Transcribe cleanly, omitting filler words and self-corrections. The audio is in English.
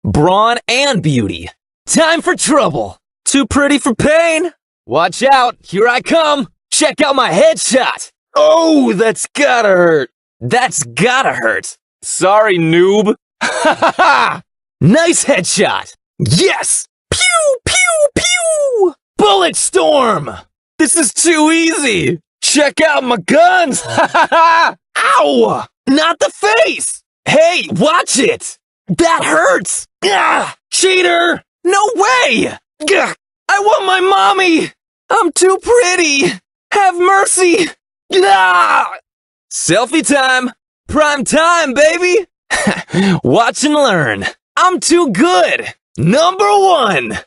brawn, and beauty. Time for trouble. Too pretty for pain. Watch out, here I come. Check out my headshot. Oh, that's gotta hurt. That's gotta hurt. Sorry, noob. Ha ha ha! Nice headshot. Yes! Pew, pew, pew! Bullet storm! This is too easy. Check out my guns. Ha ha ha! Ow! Not the face! Hey, watch it! That hurts! Gah! Cheater! No way! Gah! I want my mommy! I'm too pretty! Have mercy! Gah! Selfie time! Prime time, baby! Watch and learn. I'm too good! #1!